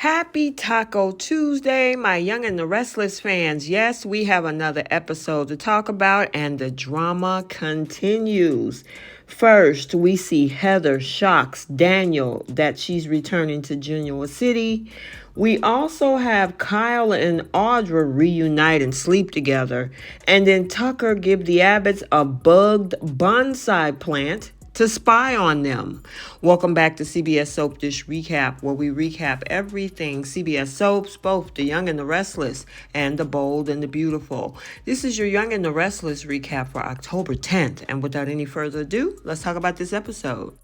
Happy Taco Tuesday, my Young and the Restless fans. Yes, we have another episode to talk about, and the drama continues. First, we see Heather shocks Daniel that she's returning to Genoa City. We also have Kyle and Audra reunite and sleep together. And then Tucker give the Abbotts a bugged bonsai plant to spy on them. Welcome back to CBS Soap Dish Recap, where we recap everything CBS soaps, both the Young and the Restless and the Bold and the Beautiful. This is your Young and the Restless recap for October 10th. And without any further ado, let's talk about this episode.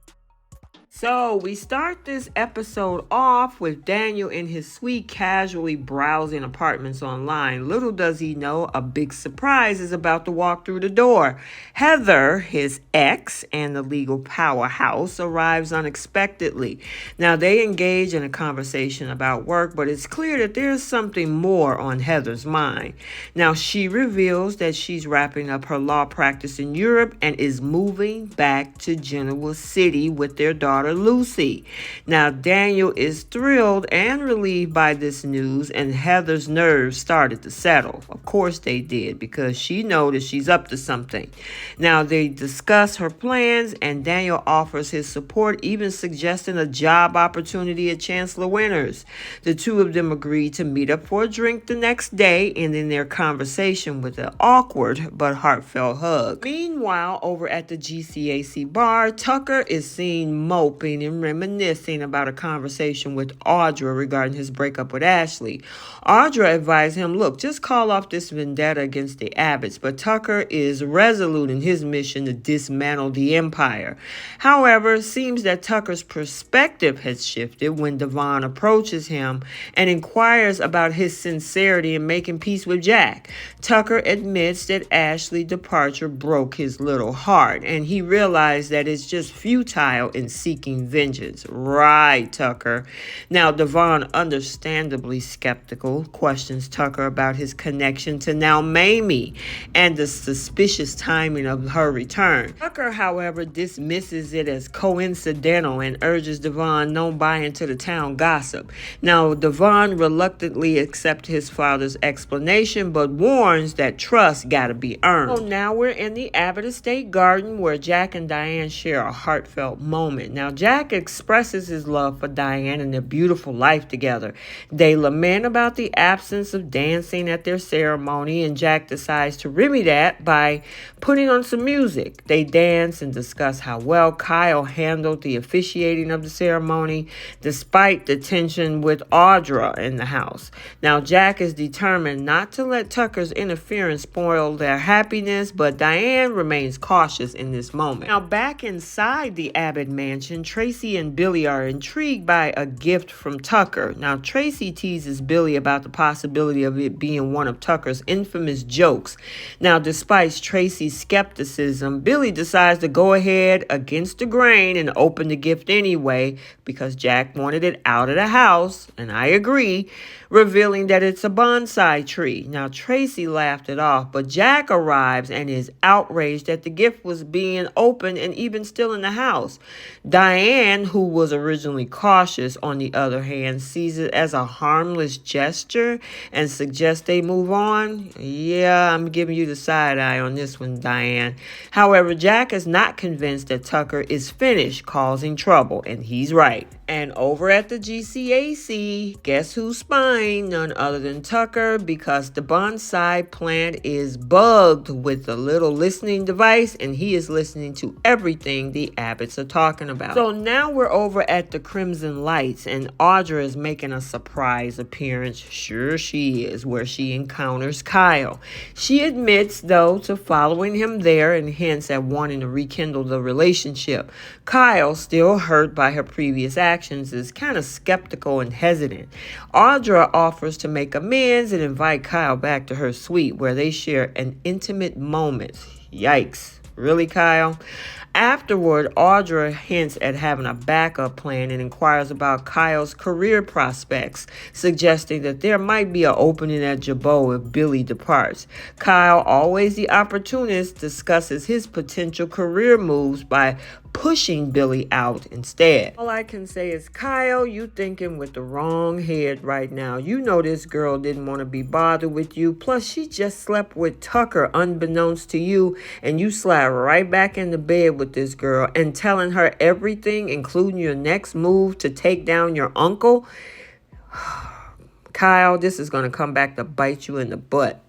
So we start this episode off with Daniel in his suite casually browsing apartments online. Little does he know, a big surprise is about to walk through the door. Heather, his ex and the legal powerhouse, arrives unexpectedly. Now they engage in a conversation about work, but it's clear that there's something more on Heather's mind. Now she reveals that she's wrapping up her law practice in Europe and is moving back to Genoa City with their daughter Lucy. Now Daniel is thrilled and relieved by this news, and Heather's nerves started to settle. Of course they did, because she noticed she's up to something. Now they discuss her plans, and Daniel offers his support, even suggesting a job opportunity at Chancellor Winters. The two of them agree to meet up for a drink the next day, ending their conversation with an awkward but heartfelt hug. Meanwhile, over at the GCAC bar, Tucker is seen moping and reminiscing about a conversation with Audra regarding his breakup with Ashley. Audra advised him, look, just call off this vendetta against the Abbotts, but Tucker is resolute in his mission to dismantle the empire. However, it seems that Tucker's perspective has shifted when Devon approaches him and inquires about his sincerity in making peace with Jack. Tucker admits that Ashley's departure broke his little heart, and he realized that it's just futile in seeking vengeance. Right, Tucker. Now, Devon, understandably skeptical, questions Tucker about his connection to now Mamie and the suspicious timing of her return. Tucker, however, dismisses it as coincidental and urges Devon don't buy into the town gossip. Now, Devon reluctantly accepts his father's explanation, but warns that trust gotta be earned. So now we're in the Abbott Estate garden, where Jack and Diane share a heartfelt moment. Now, Jack expresses his love for Diane and their beautiful life together. They lament about the absence of dancing at their ceremony, and Jack decides to remedy that by putting on some music. They dance and discuss how well Kyle handled the officiating of the ceremony, despite the tension with Audra in the house. Now, Jack is determined not to let Tucker's interference spoil their happiness, but Diane remains cautious in this moment. Now, back inside the Abbott mansion, Tracy and Billy are intrigued by a gift from Tucker. Now, Tracy teases Billy about the possibility of it being one of Tucker's infamous jokes. Now, despite Tracy's skepticism, Billy decides to go ahead against the grain and open the gift anyway, because Jack wanted it out of the house, and I agree, revealing that it's a bonsai tree. Now, Tracy laughed it off, but Jack arrives and is outraged that the gift was being opened and even still in the house. Diane, who was originally cautious, on the other hand, sees it as a harmless gesture and suggests they move on. Yeah, I'm giving you the side eye on this one, Diane. However, Jack is not convinced that Tucker is finished causing trouble, and he's right. And over at the GCAC, guess who's spying? None other than Tucker, because the bonsai plant is bugged with a little listening device, and he is listening to everything the Abbotts are talking about. So now we're over at the Crimson Lights, and Audra is making a surprise appearance. Sure she is, where she encounters Kyle. She admits, though, to following him there and hints at wanting to rekindle the relationship. Kyle, still hurt by her previous actions, is kind of skeptical and hesitant. Audra offers to make amends and invite Kyle back to her suite, where they share an intimate moment. Yikes. Really, Kyle? Afterward, Audra hints at having a backup plan and inquires about Kyle's career prospects, suggesting that there might be an opening at Jabot if Billy departs. Kyle, always the opportunist, discusses his potential career moves by pushing Billy out instead. All I can say is, Kyle, you thinking with the wrong head right now. You know this girl didn't want to be bothered with you. Plus, she just slept with Tucker unbeknownst to you, and you slide right back into bed with this girl and telling her everything, including your next move to take down your uncle. Kyle, this is going to come back to bite you in the butt.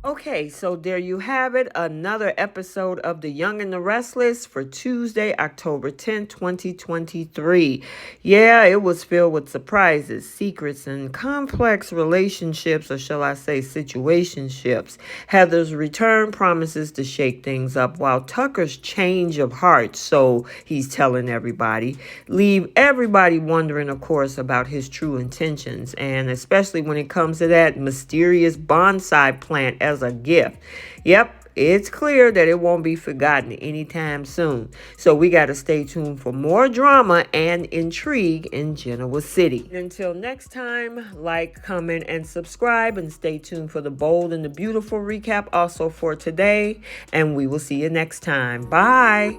Okay, so there you have it, another episode of The Young and the Restless for Tuesday, October 10th, 2023. Yeah, it was filled with surprises, secrets, and complex relationships, or shall I say situationships. Heather's return promises to shake things up, while Tucker's change of heart, so he's telling everybody, leave everybody wondering, of course, about his true intentions, and especially when it comes to that mysterious bonsai plant as a gift. Yep, it's clear that it won't be forgotten anytime soon. So we got to stay tuned for more drama and intrigue in Genoa City. Until next time, like, comment, and subscribe, and stay tuned for the bold and the beautiful recap also for today. And we will see you next time. Bye.